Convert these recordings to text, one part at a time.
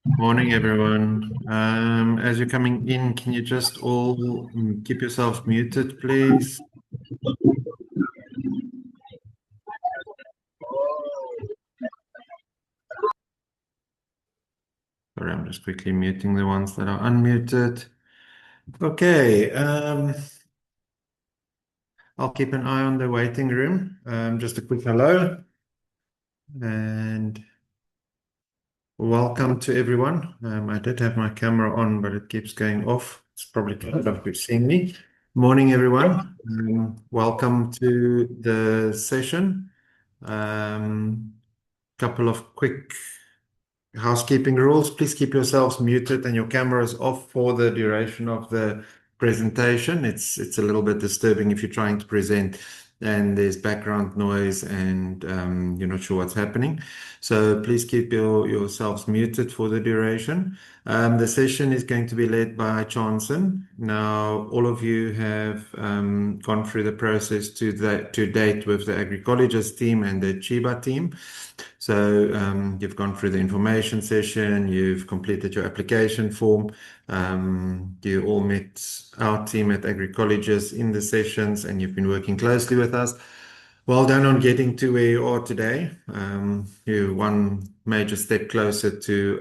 Morning, everyone. As you're coming in, can you just all keep yourselves muted, please? Sorry, I'm just quickly muting the ones that are unmuted. Okay, I'll keep an eye on the waiting room. Just a quick hello and welcome to everyone. I did have my camera on, but it keeps going off. It's probably because you've seen me. Morning, everyone. Welcome to the session. Couple of quick housekeeping rules. Please keep yourselves muted and your cameras off for the duration of the presentation. It's a little bit disturbing if you're trying to present and there's background noise and you're not sure what's happening. So please keep yourselves muted for the duration. The session is going to be led by Chancern. Now, all of you have gone through the process to date with the Agricollege team and the Cheeba team. So you've gone through the information session, you've completed your application form, you all met our team at Agricolleges in the sessions, and you've been working closely with us. Well done on getting to where you are today. You're one major step closer to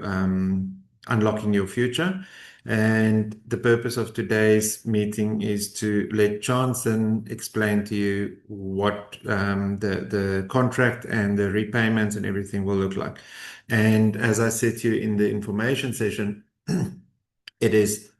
unlocking your future. And the purpose of today's meeting is to let Chancern explain to you what the contract and the repayments and everything will look like. And as I said to you in the information session, it is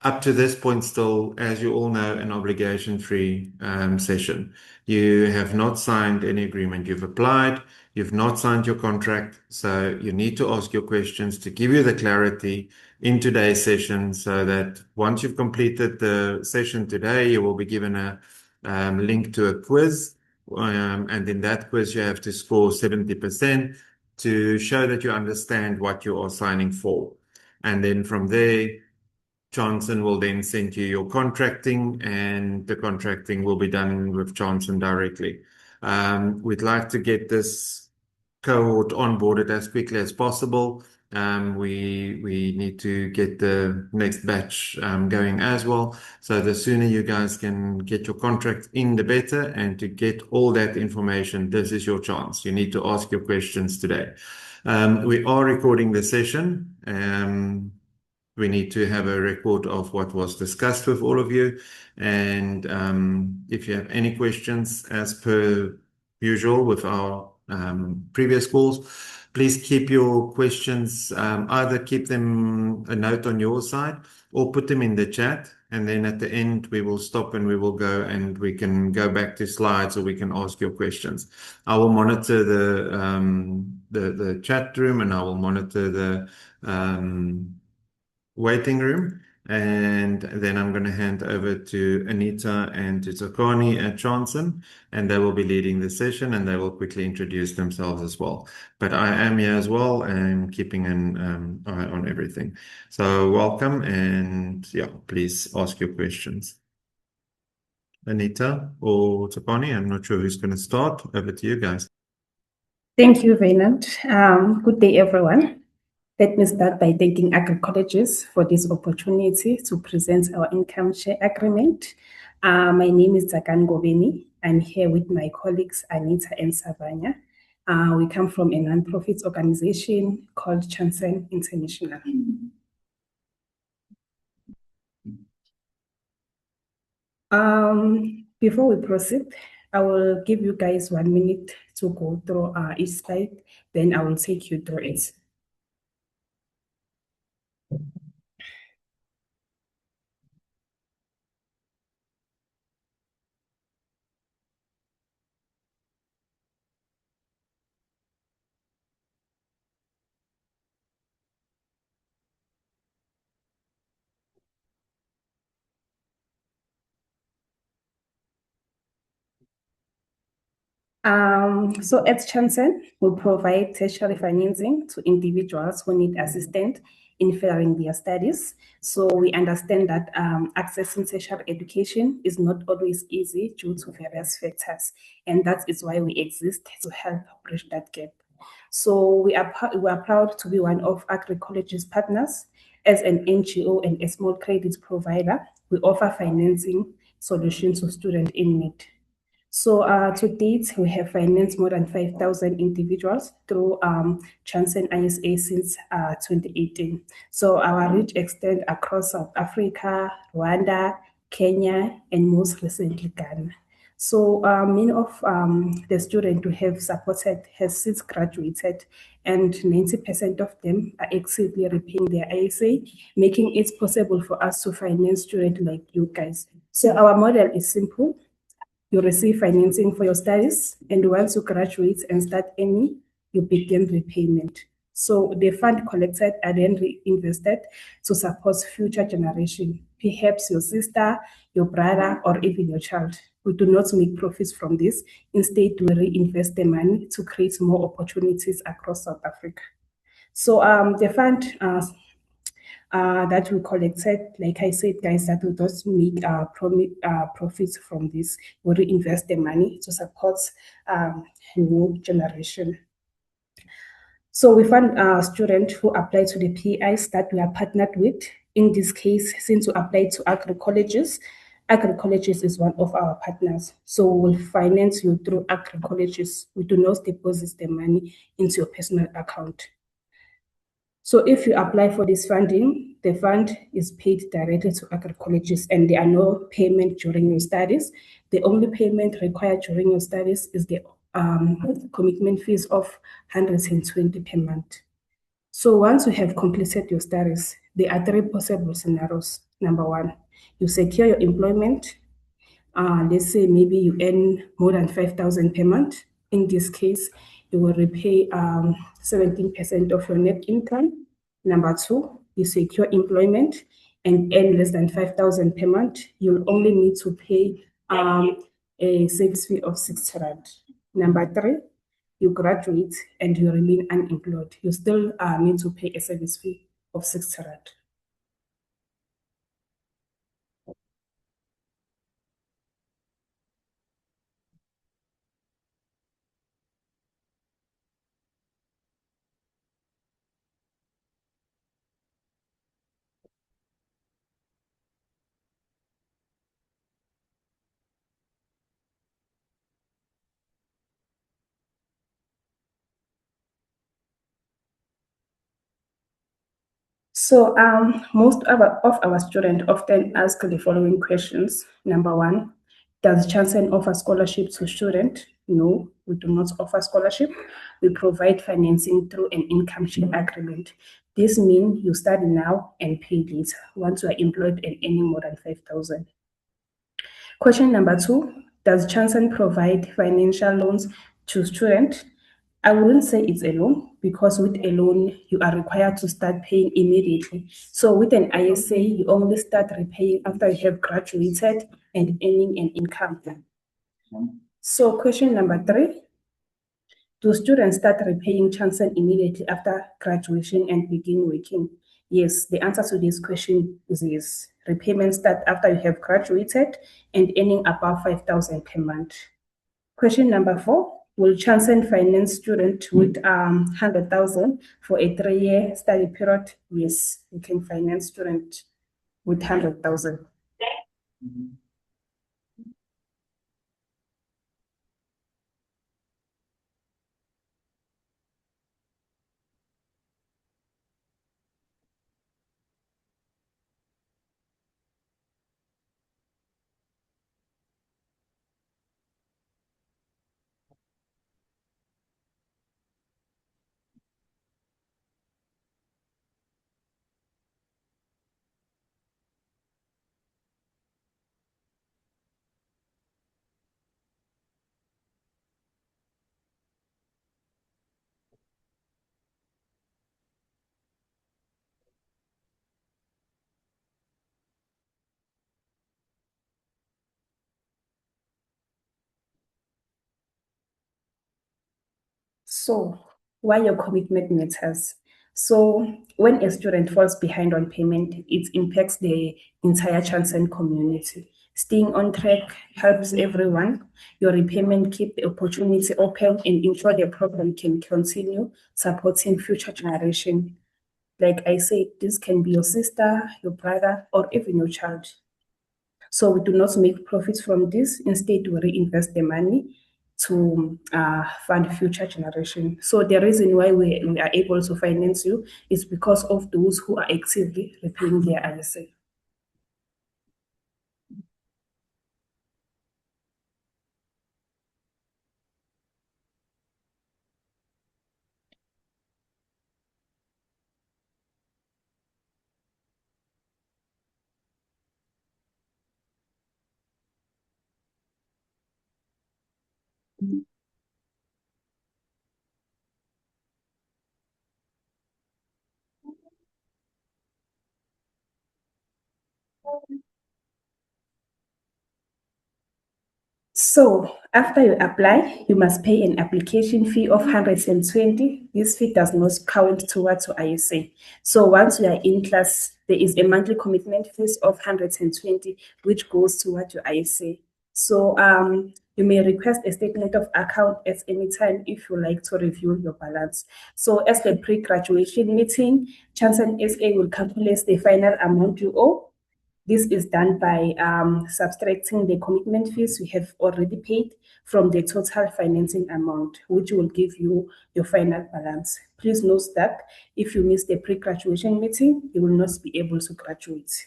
up to this point still, as you all know, an obligation-free session. You have not signed any agreement. You've applied, you've not signed your contract, so you need to ask your questions to give you the clarity in today's session so that once you've completed the session today, you will be given a link to a quiz. And in that quiz, you have to score 70% to show that you understand what you are signing for. And then from there, Chancern will then send you your contracting, and the contracting will be done with Chancern directly. We'd like to get this cohort onboarded as quickly as possible. We need to get the next batch going as well. So the sooner you guys can get your contract in, the better. And to get all that information, this is your chance. You need to ask your questions today. We are recording the session. We need to have a record of what was discussed with all of you. And if you have any questions, as per usual with our previous calls, please keep your questions, either keep them a note on your side or put them in the chat. And then at the end, we will stop and we will go and we can go back to slides or we can ask your questions. I will monitor the chat room and I will monitor the waiting room. And then I'm going to hand over to Anita and to Tsakani at Chancern, and they will be leading the session and they will quickly introduce themselves as well. But I am here as well and keeping an eye on everything. So welcome and yeah, please ask your questions. Anita or Tsakani, I'm not sure who's going to start. Over to you guys. Thank you, Raynald. Good day, everyone. Let me start by thanking Agricolleges for this opportunity to present our income share agreement. My name is Zakan Gobeni. I'm here with my colleagues Anita and Savanya. We come from a non-profit organization called Chancern International. Before we proceed, I will give you guys 1 minute to go through each slide, then I will take you through it. So at Chancern, we provide tertiary financing to individuals who need assistance in furthering their studies. So we understand that accessing tertiary education is not always easy due to various factors, and that is why we exist to help bridge that gap. So we are proud to be one of Agricollege's partners. As an NGO and a small credit provider, we offer financing solutions to students in need. So to date, we have financed more than 5,000 individuals through Chancern ISA since 2018. So our reach extends across South Africa, Rwanda, Kenya, and most recently Ghana. So many of the students who have supported have since graduated, and 90% of them are actively repaying their ISA, making it possible for us to finance students like you guys. So our model is simple. You receive financing for your studies, and once you graduate and start earning, you begin repayment. So the fund collected are then reinvested to support future generation, perhaps your sister, your brother, or even your child. We do not make profits from this. Instead, we reinvest the money to create more opportunities across South Africa. So the fund that we collected, like I said, guys, that we don't make profits from this. We reinvest the money to support new generation. So we found students who apply to the PIs that we are partnered with. In this case, since we applied to Agricolleges, Agricolleges is one of our partners. So we'll finance you through Agricolleges. We do not deposit the money into your personal account. So if you apply for this funding, the fund is paid directly to Agricolleges, and there are no payment during your studies. The only payment required during your studies is the commitment fees of 120 per month. So once you have completed your studies, there are three possible scenarios. Number one, you secure your employment. Let's say maybe you earn more than 5,000 per month. In this case, you will repay 17% of your net income. Number two, you secure employment and earn less than 5,000 per month. You'll only need to pay a service fee of 60 rand. Number three, you graduate and you remain unemployed. You still need to pay a service fee of 60 rand. So most of our students often ask the following questions. Number one, does Chancern offer scholarship to students? No, we do not offer scholarship. We provide financing through an income share agreement. This means you study now and pay later once you are employed and earning more than 5,000. Question number two, does Chancern provide financial loans to students? I wouldn't say it's a loan, because with a loan, you are required to start paying immediately. So with an ISA, you only start repaying after you have graduated and earning an income. So question number three, do students start repaying Chancern immediately after graduation and begin working? Yes, the answer to this question is yes. Repayments start after you have graduated and earning above 5,000 per month. Question number four, will Chancern finance students with 100,000 for a 3-year study period? Yes, we can finance students with 100,000. So, why your commitment matters? So, when a student falls behind on payment, it impacts the entire Chancern community. Staying on track helps everyone. Your repayment keep the opportunity open and ensure the program can continue supporting future generation. Like I said, this can be your sister, your brother, or even your child. So we do not make profits from this. Instead, we reinvest the money to fund future generation. So the reason why we are able to finance you is because of those who are actively repaying their ISA. So after you apply, you must pay an application fee of 120. This fee does not count towards your ISA. So once you are in class, there is a monthly commitment fees of 120, which goes towards your ISA. So you may request a statement of account at any time if you like to review your balance. So as the pre-graduation meeting, Chancern SA will calculate the final amount you owe. This is done by subtracting the commitment fees we have already paid from the total financing amount, which will give you your final balance. Please note that if you miss the pre-graduation meeting, you will not be able to graduate.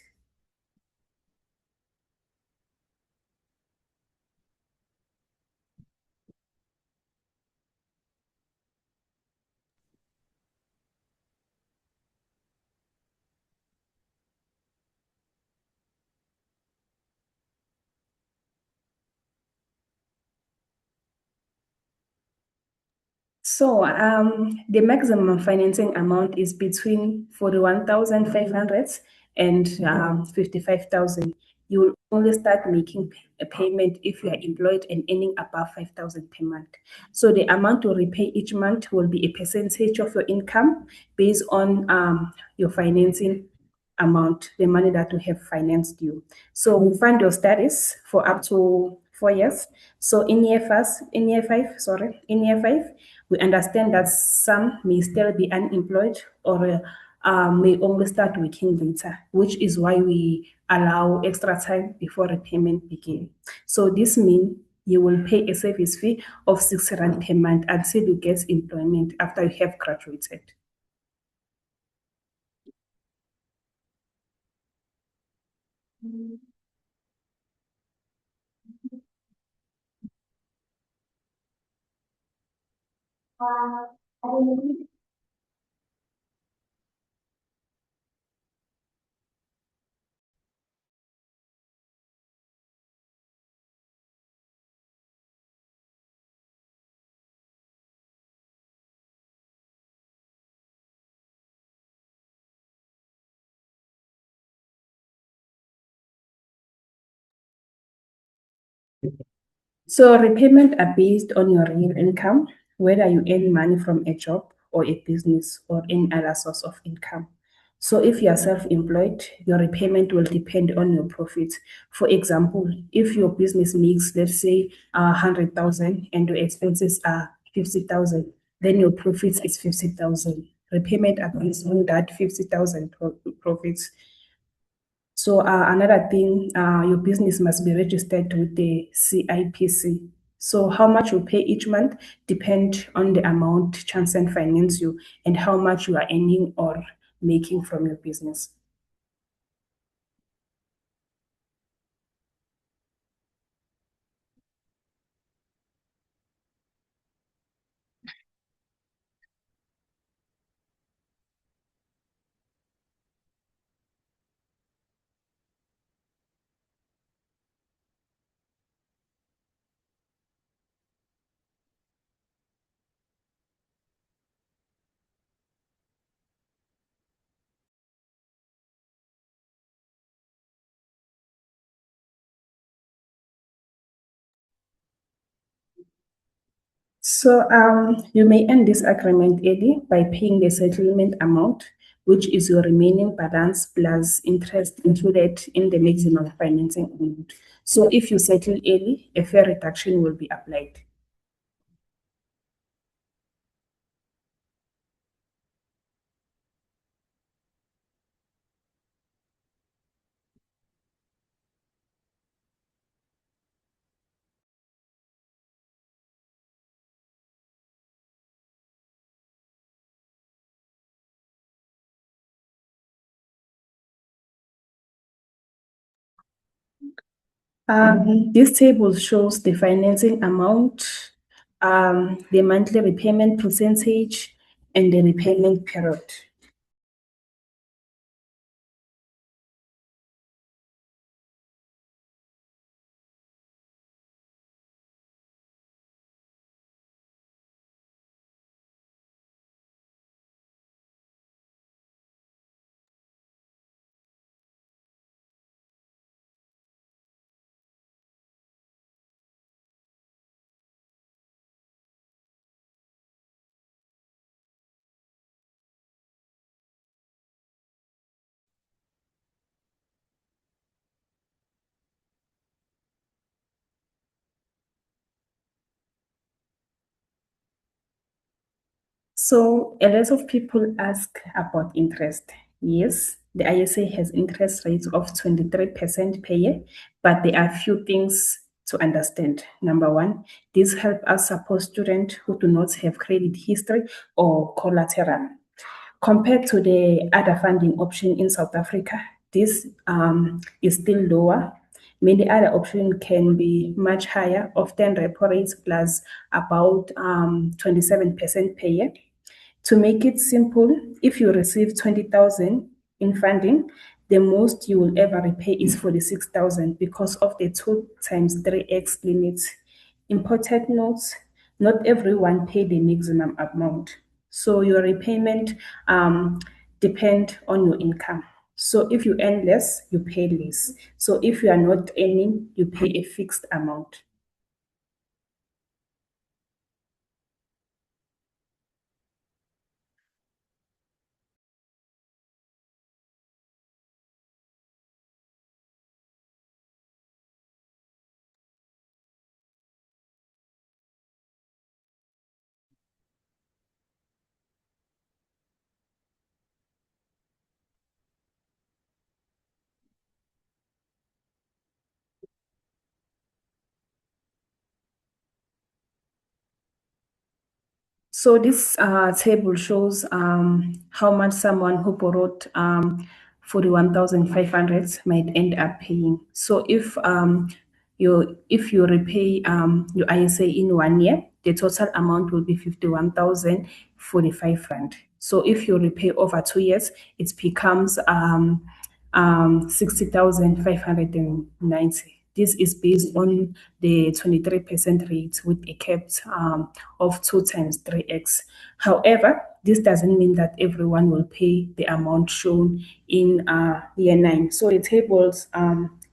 So the maximum financing amount is between 41,500 and 55,000. You will only start making a payment if you are employed and earning above 5,000 per month. So the amount to repay each month will be a percentage of your income based on your financing amount, the money that we have financed you. So we fund your studies for up to 4 years. So in year five, we understand that some may still be unemployed or may only start working later, which is why we allow extra time before repayment begin. So this means you will pay a service fee of 6 rand per month until you get employment after you have graduated. So repayment are based on your real income, whether you earn money from a job or a business or any other source of income. So if you are self-employed, your repayment will depend on your profits. For example, if your business makes, let's say, 100,000 and your expenses are 50,000, then your profits is 50,000. Repayment are based on that 50,000 profits. So another thing, your business must be registered with the CIPC. So how much you pay each month depend on the amount Chancern finance you and how much you are earning or making from your business. So you may end this agreement early by paying the settlement amount which is your remaining balance plus interest included in the maximum financing amount. So if you settle early, a fair reduction will be applied. This table shows the financing amount, the monthly repayment percentage, and the repayment period. So a lot of people ask about interest. Yes, the ISA has interest rates of 23% per year, but there are few things to understand. Number one, this help us support students who do not have credit history or collateral. Compared to the other funding option in South Africa, this is still lower. Many other options can be much higher, often repo rates plus about 27% per year. To make it simple, if you receive 20,000 in funding, the most you will ever repay is 46,000 because of the 2 times 3x limit. Important notes, not everyone pay the maximum amount. So your repayment depend on your income. So if you earn less, you pay less. So if you are not earning, you pay a fixed amount. So this table shows how much someone who borrowed 41,500 might end up paying. So if you repay your ISA in 1 year, the total amount will be 51,045 rand. So if you repay over 2 years, it becomes 60,590. This is based on the 23% rate with a cap of 2 times 3x. However, this doesn't mean that everyone will pay the amount shown in year 9. So the tables,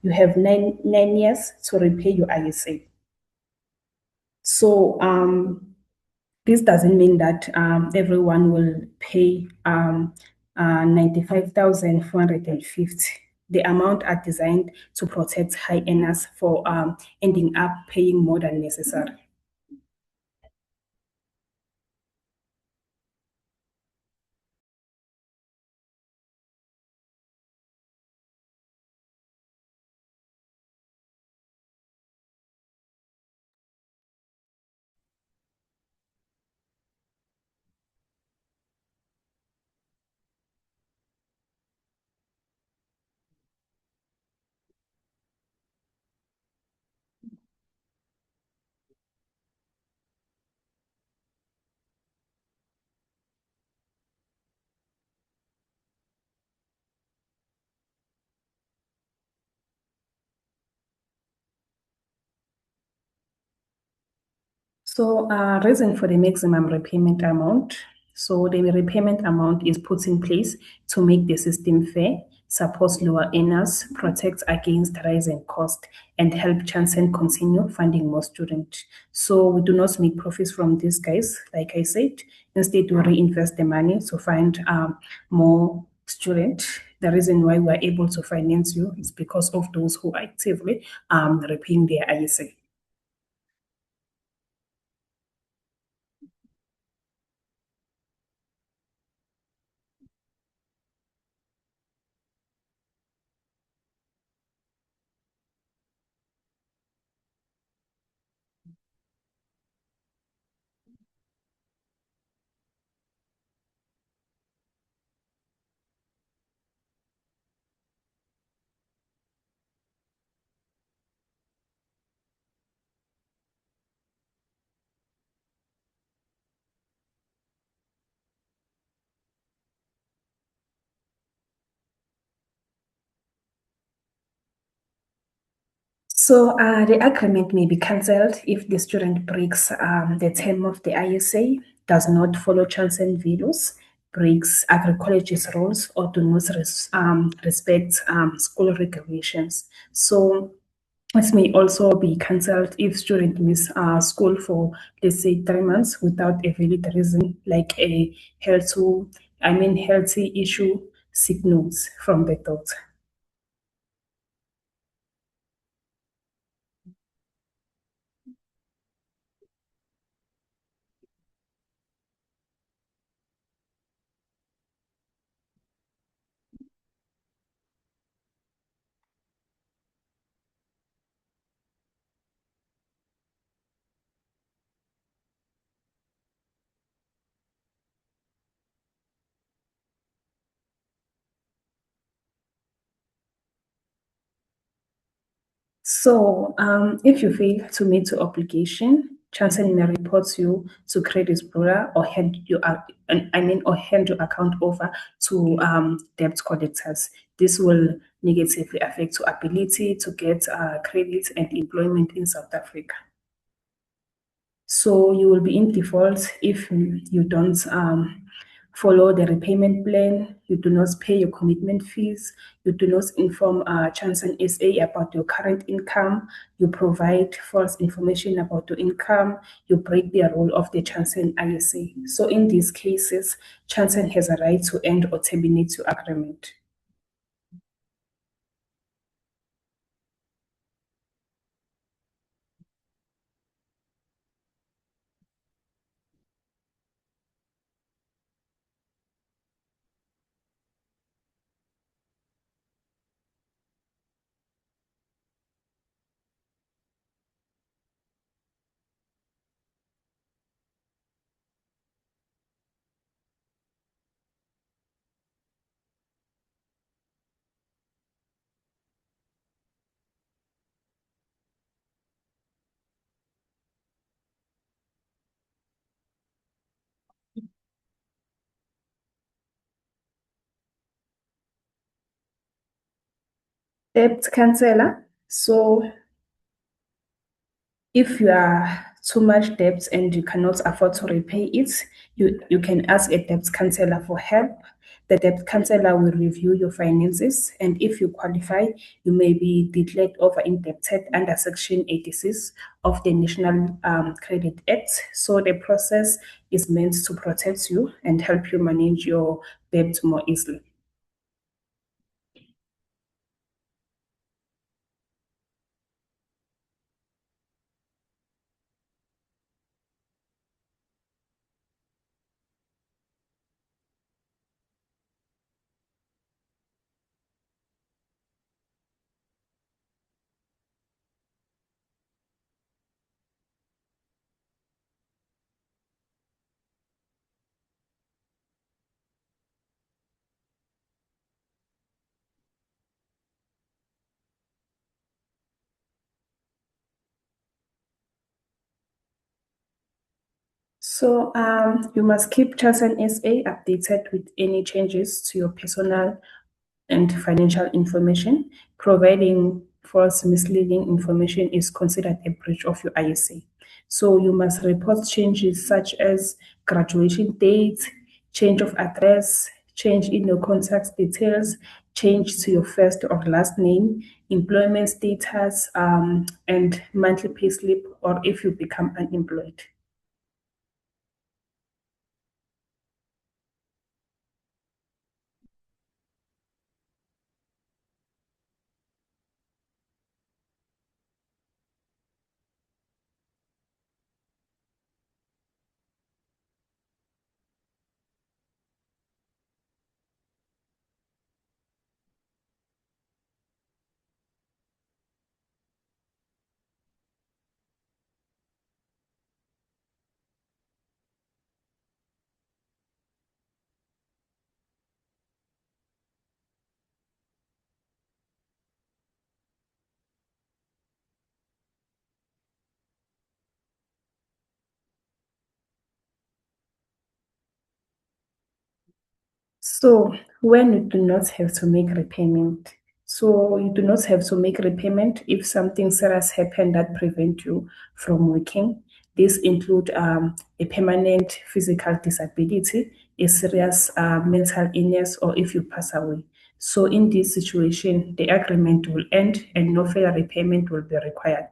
you have nine years to repay your ISA. So this doesn't mean that everyone will pay 95,450. The amount are designed to protect high earners for ending up paying more than necessary. So, reason for the maximum repayment amount. So, the repayment amount is put in place to make the system fair. supports lower earners, protects against rising cost, and help Chancern continue funding more students. So we do not make profits from these guys, like I said. Instead, we reinvest the money to find more students. The reason why we are able to finance you is because of those who are actively repaying their ISA. So the agreement may be cancelled if the student breaks the term of the ISA, does not follow Chancern values, breaks Agricollege's rules, or do not respect school regulations. So it may also be cancelled if student miss school for, let's say, 3 months without a valid reason, like a healthy issue, sick notes from the doctor. So, if you fail to meet your obligation, Chancellor may report you to Credit Bureau or hand your account over to debt collectors. This will negatively affect your ability to get credit and employment in South Africa. So you will be in default if you don't follow the repayment plan, you do not pay your commitment fees, you do not inform Chancern SA about your current income, you provide false information about your income, you break the rule of the Chancern ISA. So in these cases, Chancern has a right to end or terminate your agreement. Debt canceller. So if you are too much debt and you cannot afford to repay it, you can ask a debt counselor for help. The debt counselor will review your finances, and if you qualify, you may be declared over indebted under Section 86 of the National Credit Act. So the process is meant to protect you and help you manage your debt more easily. So you must keep Chancern SA updated with any changes to your personal and financial information. Providing false misleading information is considered a breach of your ISA. So you must report changes such as graduation dates, change of address, change in your contact details, change to your first or last name, employment status, and monthly payslip, or if you become unemployed. So when you do not have to make repayment, so you do not have to make repayment if something serious happened that prevent you from working. This include a permanent physical disability, a serious mental illness, or if you pass away. So in this situation, the agreement will end and no further repayment will be required.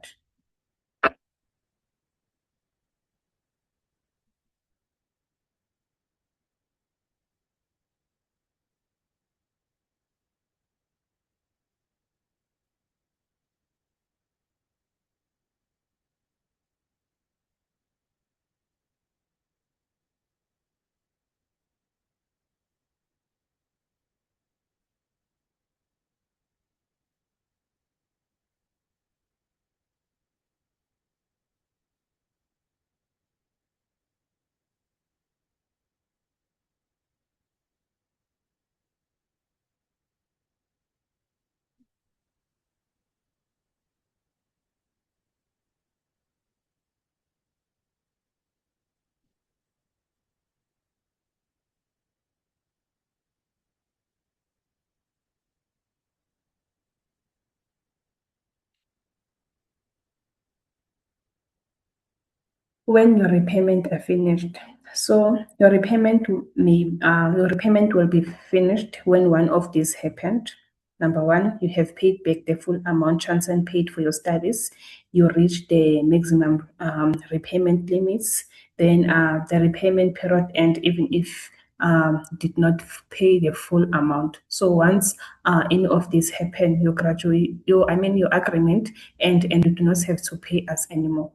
When your repayment are finished. So your repayment will be finished when one of these happened. Number one, you have paid back the full amount Chancern paid for your studies. You reach the maximum repayment limits. Then the repayment period end even if did not pay the full amount. So once any of this happen, you graduate your agreement and you do not have to pay us anymore.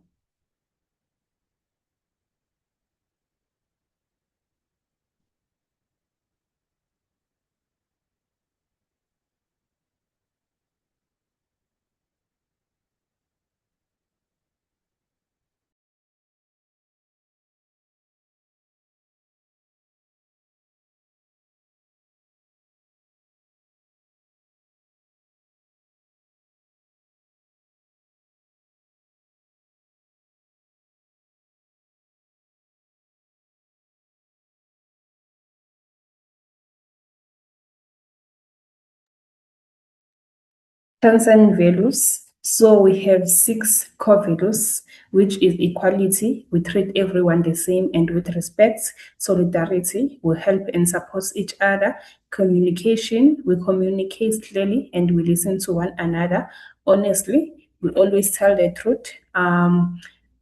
Chancern values. So we have 6 core values, which is equality. We treat everyone the same and with respect. Solidarity. We help and support each other. Communication. We communicate clearly and we listen to one another. Honestly, we always tell the truth.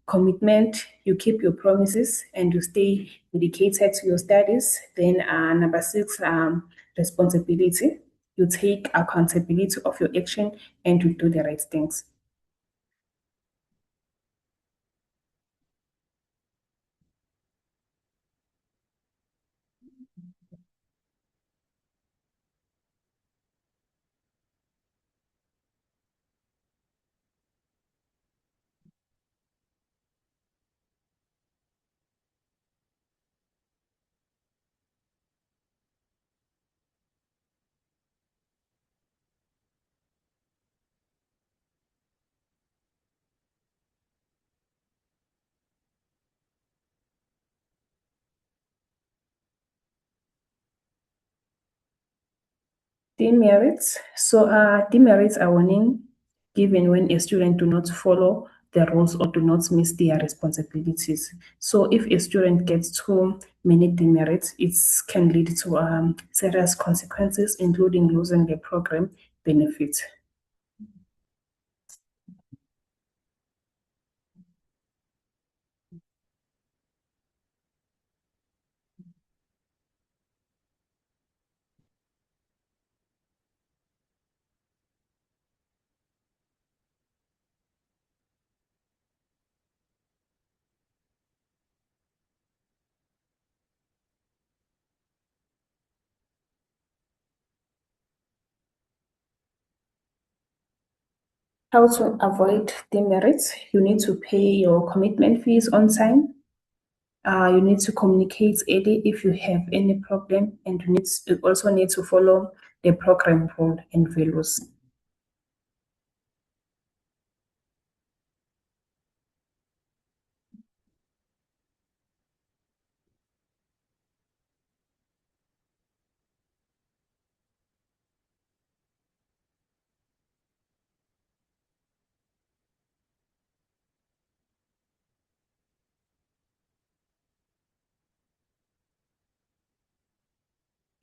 Commitment. You keep your promises and you stay dedicated to your studies. Then number 6, responsibility. You take accountability of your action and you do the right things. Demerits. So demerits are warning given when a student do not follow the rules or do not miss their responsibilities. So if a student gets 2 many demerits. It can lead to serious consequences, including losing the program benefits. How to avoid demerits? You need to pay your commitment fees on time. You need to communicate early if you have any problem, and you also need to follow the program rule and values.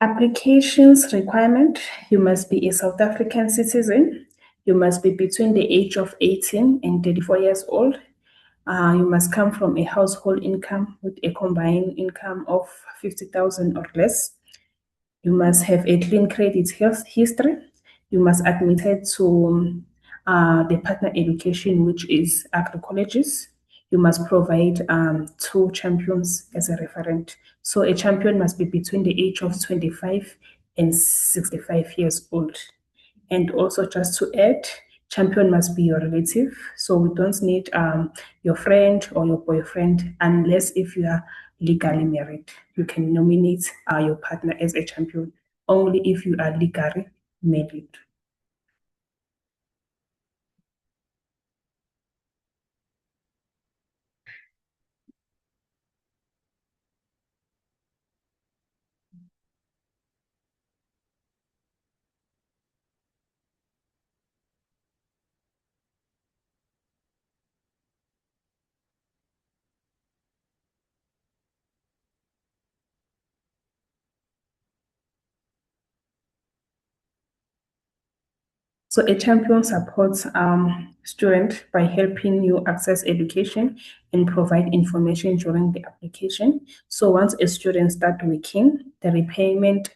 Applications requirement: you must be a South African citizen. You must be between the age of 18 and 34 years old. You must come from a household income with a combined income of 50,000 or less. You must have a clean credit health history. You must admitted to the partner education, which is Agricolleges. You must provide two champions as a referent. So a champion must be between the age of 25 and 65 years old. And also, just to add, champion must be your relative. So we don't need your friend or your boyfriend unless if you are legally married. You can nominate your partner as a champion only if you are legally married. So a champion supports student by helping you access education and provide information during the application. So once a student start working, the repayment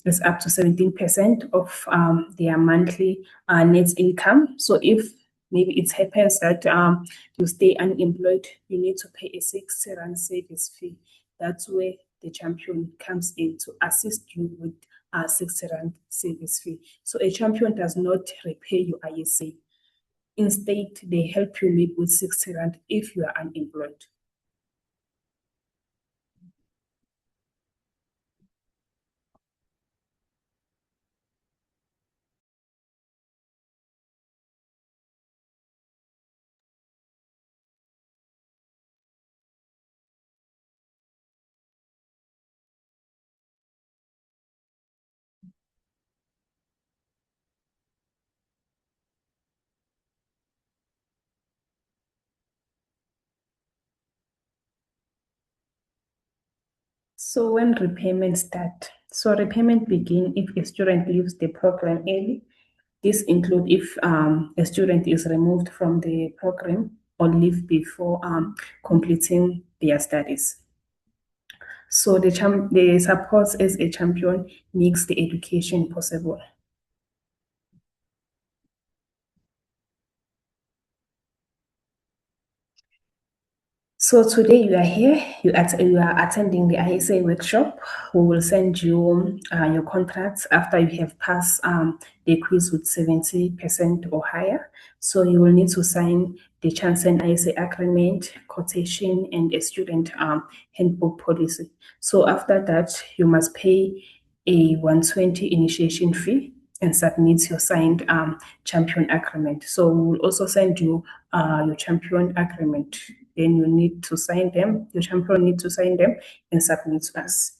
is up to 17% of their monthly net income. So if maybe it happens that you stay unemployed, you need to pay a 6 rand service fee. That's where the champion comes in to assist you with a 6 rand service fee. So a champion does not repay you ISA. Instead, they help you live with 6 rand if you are unemployed. So when repayment start? So repayment begin if a student leaves the program early. This include if a student is removed from the program or leave before completing their studies. So the support as a champion makes the education possible. So today you are here, you are attending the ISA workshop. We will send you your contracts after you have passed the quiz with 70% or higher. So you will need to sign the Chancern ISA agreement, quotation, and a student handbook policy. So after that, you must pay a 120 initiation fee and submit your signed champion agreement. So we will also send you your champion agreement. Then you need to sign them, your champion need to sign them and submit to us.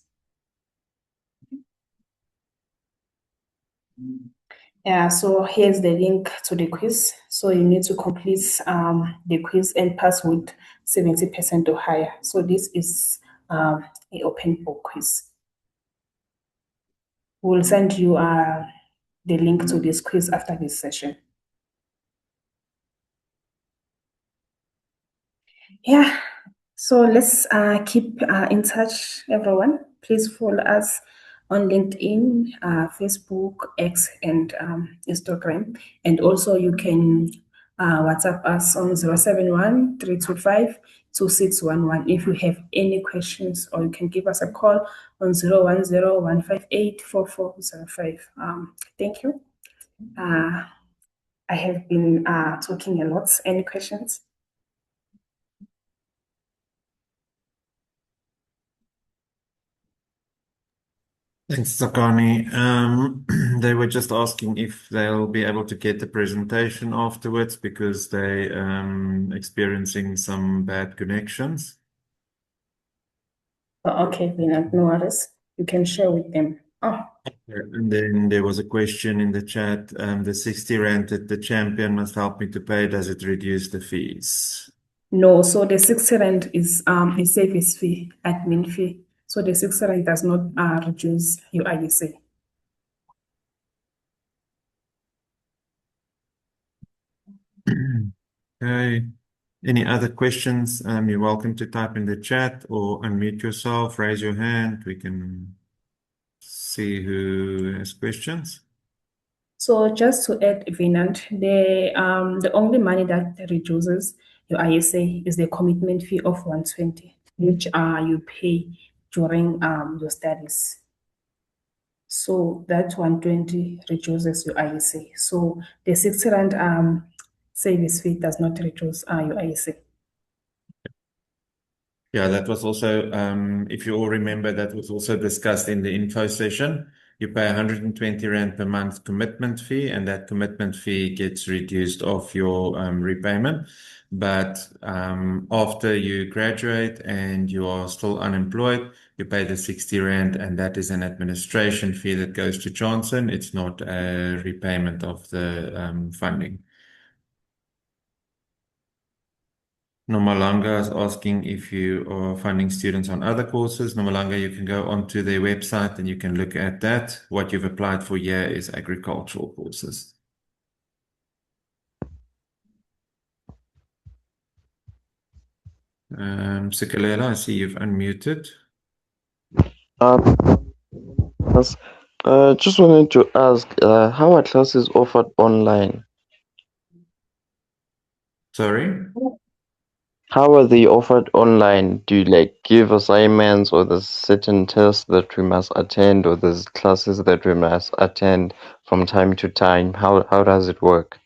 Yeah, so here's the link to the quiz. So you need to complete the quiz and pass with 70% or higher. So this is a open book quiz. We'll send you the link to this quiz after this session. Yeah, so let's keep in touch, everyone. Please follow us on LinkedIn, Facebook, X, and Instagram. And also you can WhatsApp us on 071 325 2611 if you have any questions, or you can give us a call on 010 158 4405. Thank you. I have been talking a lot. Any questions? Thanks, Sakani. They were just asking if they'll be able to get the presentation afterwards because they experiencing some bad connections. Okay, Vinant, no worries. You can share with them. Oh, And then there was a question in the chat, the 60 rand that the champion must help me to pay, does it reduce the fees? no, so the 60 rand is a service fee, admin fee. So the 60 rand does not reduce your IEC. Okay. Any other questions? You're welcome to type in the chat or unmute yourself, raise your hand. We can see who has questions. So just to add, Vinant, the only money that reduces your ISA is the commitment fee of 120, which you pay during your studies. So that 120 reduces your ISA. So the 60 rand service fee does not reduce your ISA. Yeah, that was also, if you all remember, that was also discussed in the info session. You pay 120 Rand per month commitment fee, and that commitment fee gets reduced off your repayment. But after you graduate and you are still unemployed, you pay the 60 Rand, and that is an administration fee that goes to Chancern. It's not a repayment of the funding. Nomalanga is asking if you are funding students on other courses. Nomalanga, you can go onto their website and you can look at that. What you've applied for here is agricultural courses. Sikalela, I see you've unmuted. Yes. Just wanted to ask, how are classes offered online? Sorry? How are they offered online? Do you give assignments, or there's certain tests that we must attend, or there's classes that we must attend from time to time? How does it work?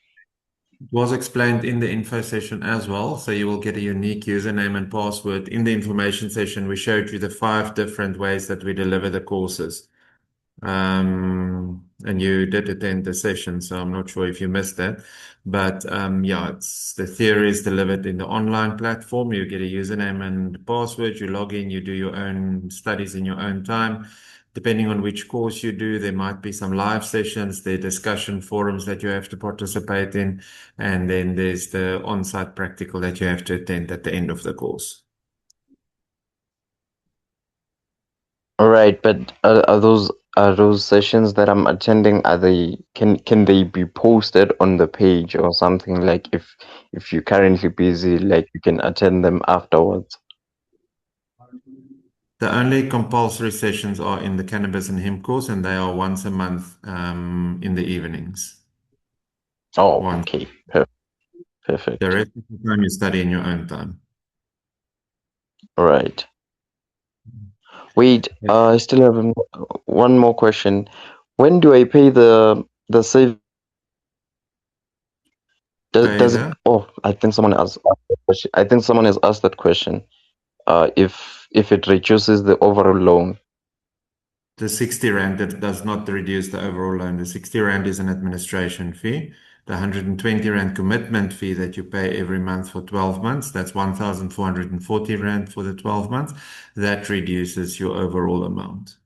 It was explained in the info session as well. So you will get a unique username and password. In the information session, we showed you the 5 different ways that we deliver the courses. And you did attend the session, so I'm not sure if you missed that. But yeah, it's the theory is delivered in the online platform. You get a username and password, you log in, you do your own studies in your own time. Depending on which course you do, there might be some live sessions, there are discussion forums that you have to participate in, and then there's the on-site practical that you have to attend at the end of the course. All right, but are those sessions that I'm attending, can they be posted on the page or something? Like if you're currently busy, you can attend them afterwards. The only compulsory sessions are in the cannabis and hemp course, and they are once a month in the evenings. Oh, okay. Perfect. The rest of the time you study in your own time. All right. Wait, I still have one more question. When do I pay the save? Does it? Oh, I think someone has asked that question. I think someone has asked that question. If it reduces the overall loan. The 60 Rand that does not reduce the overall loan. The 60 Rand is an administration fee. The 120 Rand commitment fee that you pay every month for 12 months, that's 1,440 Rand for the 12 months. That reduces your overall amount.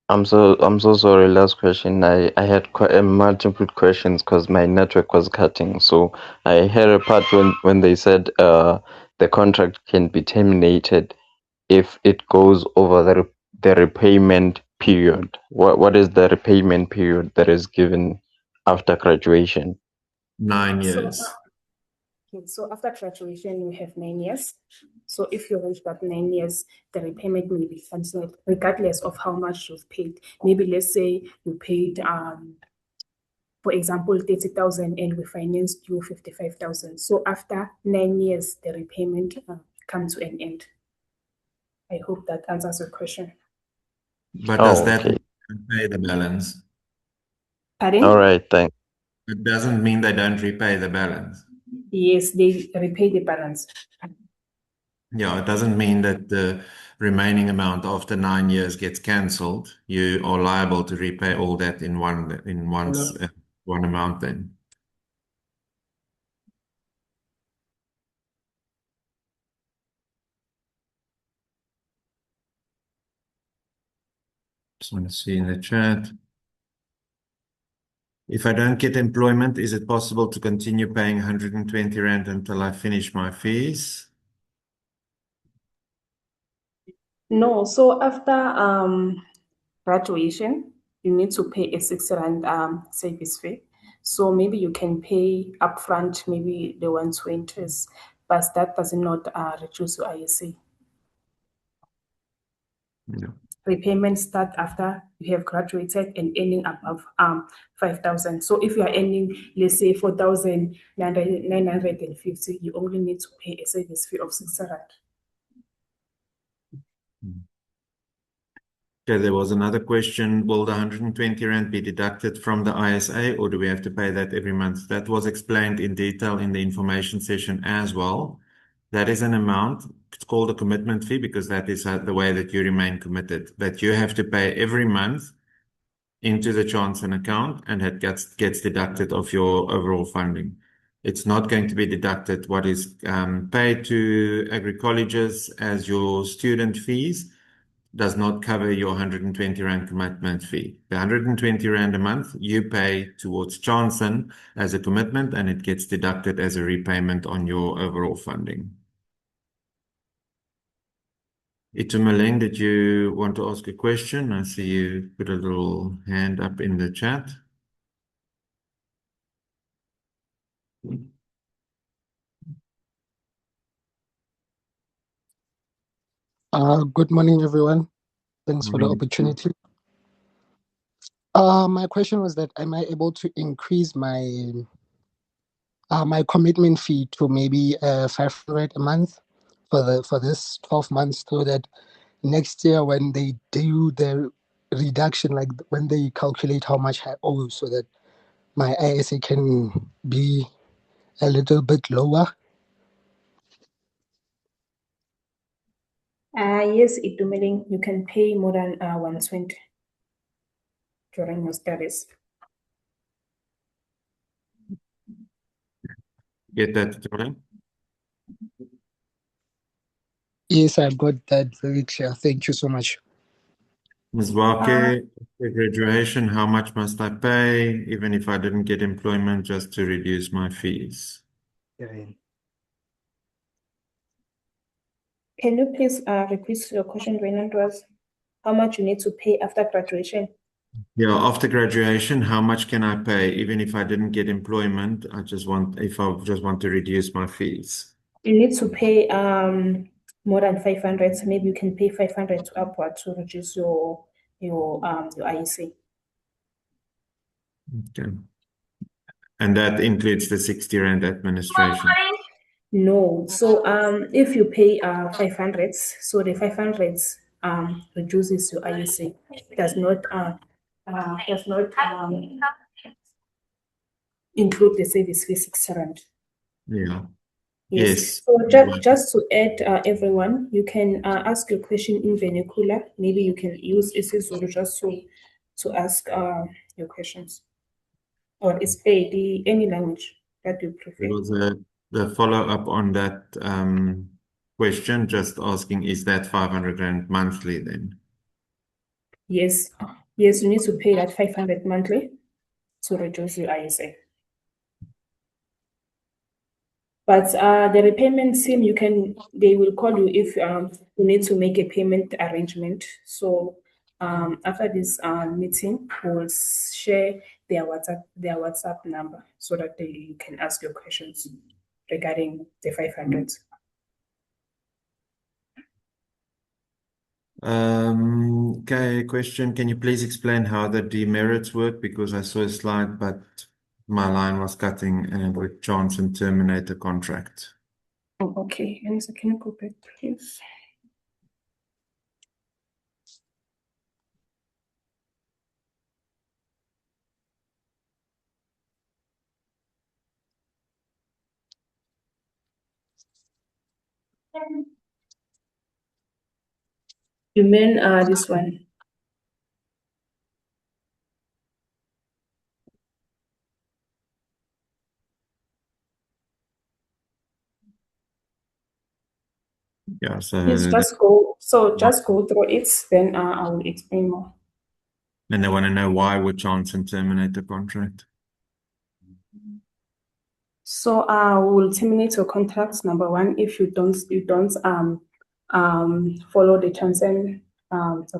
I'm so sorry. Last question. I had quite multiple questions because my network was cutting. So I heard a part when they said the contract can be terminated. if it goes over the repayment period? What is the repayment period that is given after graduation? 9 So, years. okay, so after graduation, we have 9 years. So if you reach that 9 years, the repayment may be cancelled regardless of how much you've paid. Maybe let's say you paid, for example, 30,000 and we financed you 55,000. So after 9 years, the repayment comes to an end. I hope that answers your question. But does Oh, that okay. mean they don't pay the balance? Pardon? All right, thanks. It doesn't mean they don't repay the balance. Yes, they repay the balance. Yeah, it doesn't mean that the remaining amount after 9 years gets cancelled. You are liable to repay all that in one amount then. Just want to see in the chat. If I don't get employment, is it possible to continue paying 120 Rand until I finish my fees? No, so after graduation, you need to pay a 6 Rand service fee. So maybe you can pay upfront, maybe the 120s, but that does not reduce your ISA. Yeah. Repayments start after you have graduated and earning above 5,000. So if you are earning, let's say 4,950, you only need to pay a service fee of 6 Rand. Okay, there was another question. Will the 120 Rand be deducted from the ISA or do we have to pay that every month? That was explained in detail in the information session as well. That is an amount. It's called a commitment fee because that is the way that you remain committed, that you have to pay every month into the Chancern account and it gets deducted of your overall funding. It's not going to be deducted what is paid to Agricolleges as your student fees does not cover your 120 Rand commitment fee. The 120 Rand a month you pay towards Chancern as a commitment and it gets deducted as a repayment on your overall funding. Itumeleng, did you want to ask a question? I see you put a little hand up in the chat. Good morning, everyone. Thanks for the Morning. opportunity. My question was that am I able to increase my my commitment fee to maybe 500 a month for this 12 months, so that next year when they do the reduction, like when they calculate how much I owe, so that my ISA can be a little bit lower? Yes, Itumeleng, you can pay more than 120 during your studies. Get that, Itumeleng? Yes, I've got that very clear. Thank you so much. Ms. Wake, after graduation, how much must I pay, even if I didn't get employment, just to reduce my fees? Can you please repeat your question, Raymond? Was how much you need to pay after graduation? Yeah, after graduation, how much can I pay, even if I didn't get employment? If I just want to reduce my fees. You need to pay more than 500. So maybe you can pay 500 to upward to reduce your IEC. Okay. And that includes the 60 Rand administration. No. So if you pay 500, so the 500 reduces your IEC. Does not include the service fee 6 Rand. Yeah. Yes. Yes. So just to add, everyone, you can ask your question in vernacular. Maybe you can use isiZulu just to ask your questions, or Pedi, any language that you prefer. There was the follow-up on that question, just asking, is that 500 Rand monthly then? Yes. Yes, you need to pay that 500 monthly to reduce your ISA. But the repayment team, they will call you if you need to make a payment arrangement. So after this meeting, we'll share their WhatsApp number so that you can ask your questions regarding the 500. Okay, question. Can you please explain how the demerits work? Because I saw a slide, but my line was cutting and with Chancern terminate the contract. Oh, okay. And so can you go back, please? You mean this one? Yeah, Please just go through it, then I will explain more. and they want to know why would Chancern terminate the contract? So we'll terminate your contract, number one, if you don't follow the Chancern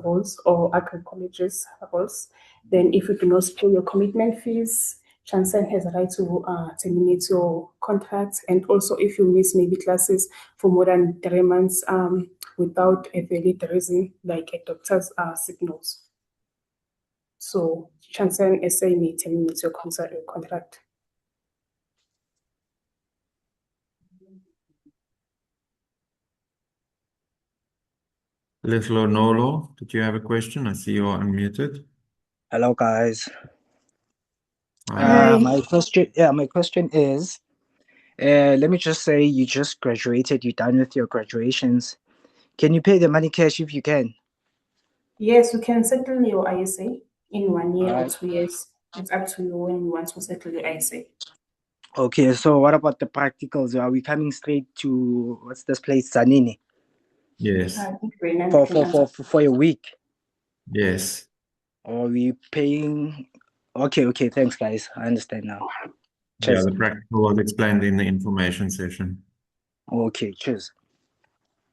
rules or Agricollege's rules. Then if you do not pay your commitment fees, Chancern has a right to terminate your contract. And also if you miss maybe classes for more than 3 months without a valid reason, like a doctor's signals. So Chancern SA may terminate your contract. Little Nolo, did you have a question? I see you're unmuted. Hello, guys. Hi. My question is, let me just say you just graduated, you're done with your graduations. Can you pay the money cash if you can? Yes, you can settle your ISA in 1 year or Alright. 2 years. It's up to you when you want to settle your ISA. Okay, so what about the practicals? Are we coming straight to what's this place, Zanini, Yes, I think Renan can answer. for a week? yes. Or are we paying? Okay, thanks, guys. I understand now. Yeah, Cheers. the practical was explained in the information session. Okay, cheers.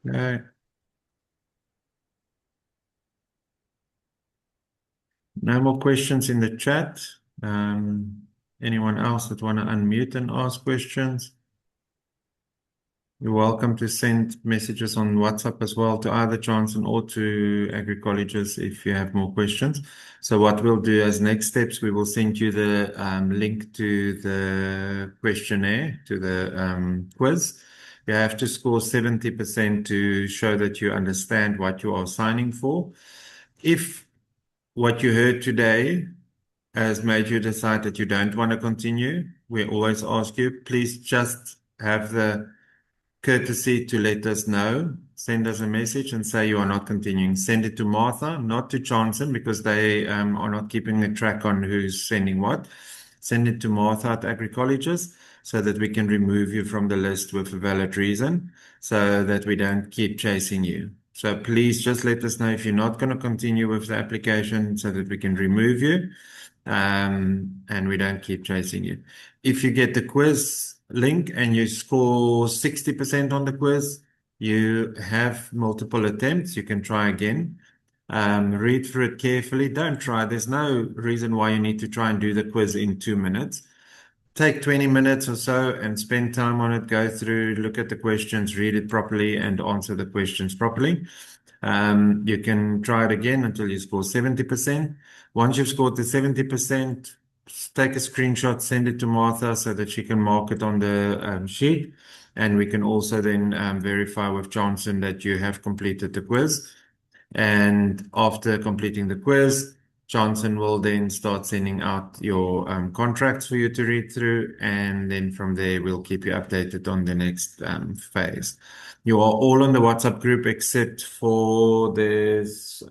Okay. No more questions in the chat. Anyone else that want to unmute and ask questions? You're welcome to send messages on WhatsApp as well to either Chancern or to Agricolleges if you have more questions. So what we'll do as next steps, we will send you the link to the questionnaire, to the quiz. You have to score 70% to show that you understand what you are signing for. If what you heard today has made you decide that you don't want to continue, we always ask you, please just have the courtesy to let us know. Send us a message and say you are not continuing. Send it to Martha, not to Chancern, because they are not keeping a track on who's sending what. Send it to Martha at Agricolleges so that we can remove you from the list with a valid reason so that we don't keep chasing you. So please just let us know if you're not going to continue with the application so that we can remove you and we don't keep chasing you. If you get the quiz link and you score 60% on the quiz, you have multiple attempts. You can try again. Read through it carefully. Don't try. There's no reason why you need to try and do the quiz in 2 minutes. Take 20 minutes or so and spend time on it. Go through, look at the questions, read it properly, and answer the questions properly. You can try it again until you score 70%. Once you've scored the 70%, take a screenshot, send it to Martha so that she can mark it on the sheet. And we can also then verify with Chancern that you have completed the quiz. And after completing the quiz, Chancern will then start sending out your contracts for you to read through. And then from there, we'll keep you updated on the next phase. You are all on the WhatsApp group except for this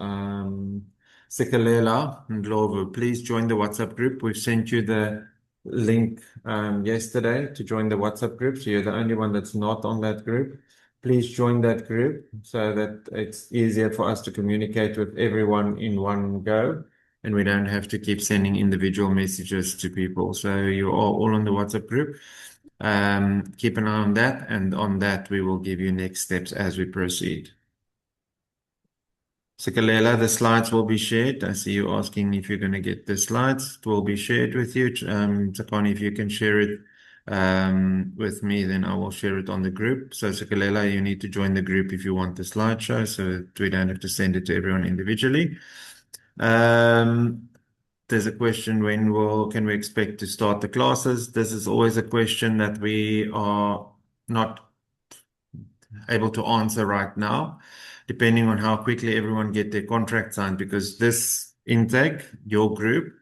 Sikalela and Indlondlo. Please join the WhatsApp group. We've sent you the link yesterday to join the WhatsApp group. So you're the only one that's not on that group. Please join that group so that it's easier for us to communicate with everyone in one go and we don't have to keep sending individual messages to people. So you are all on the WhatsApp group. Keep an eye on that, and on that we will give you next steps as we proceed. Sikalela, the slides will be shared. I see you asking if you're going to get the slides. It will be shared with you. Tsakani, if you can share it with me, then I will share it on the group. So Sikalela, you need to join the group if you want the slideshow, so that we don't have to send it to everyone individually. There's a question, can we expect to start the classes? This is always a question that we are not able to answer right now, depending on how quickly everyone get their contract signed, because this intake, your group,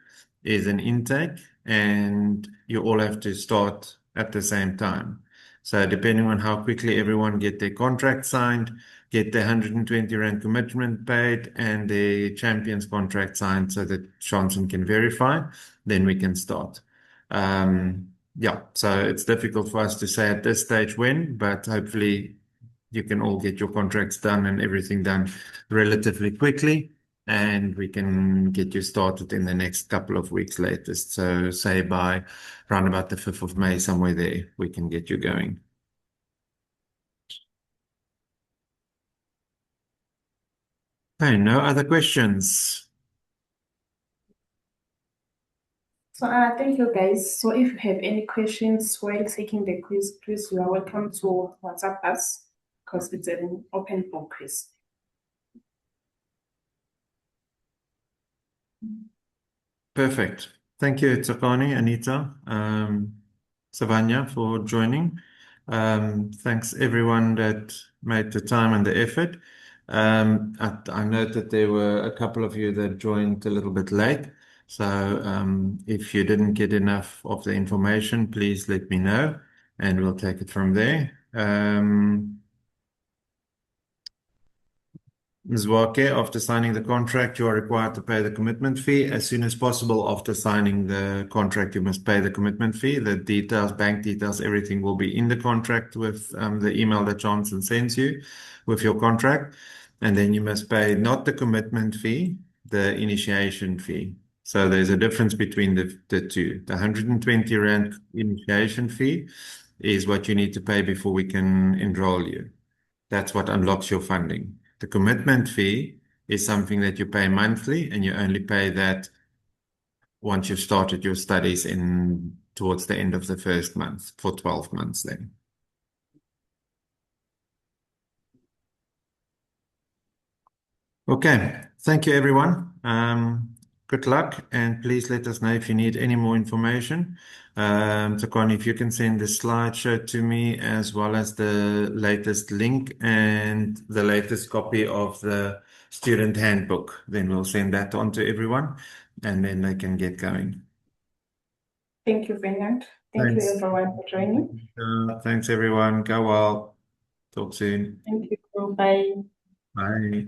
is an intake and you all have to start at the same time. So depending on how quickly everyone get their contract signed, get the 120 Rand commitment paid and the champions contract signed so that Chancern can verify, then we can start. Yeah, so it's difficult for us to say at this stage when, but hopefully you can all get your contracts done and everything done relatively quickly, and we can get you started in the next couple of weeks latest. So say by around about the 5th of May, somewhere there, we can get you going. Okay, no other questions. So thank you guys. So if you have any questions while taking the quiz, please you are welcome to WhatsApp us because it's an open book quiz. Perfect. Thank you, Tsakani, Anita, Savanya for joining. Thanks everyone that made the time and the effort. I note that there were a couple of you that joined a little bit late. So if you didn't get enough of the information, please let me know and we'll take it from there. Ms. Wake, after signing the contract, you are required to pay the commitment fee. As soon as possible after signing the contract, you must pay the commitment fee. The details, bank details, everything will be in the contract with the email that Chancern sends you with your contract. And then you must pay not the commitment fee, the initiation fee. So there's a difference between the two. The 120 Rand initiation fee is what you need to pay before we can enroll you. That's what unlocks your funding. The commitment fee is something that you pay monthly, and you only pay that once you've started your studies towards the end of the first month for 12 months then. Okay, thank you everyone. Good luck, and please let us know if you need any more information. Tsakani, if you can send the slideshow to me as well as the latest link and the latest copy of the student handbook, then we'll send that on to everyone and then they can get going. Thank you, Bernard. Thank you Thanks. everyone for joining. Thanks everyone. Go well. Talk soon. Thank you. Bye. Bye.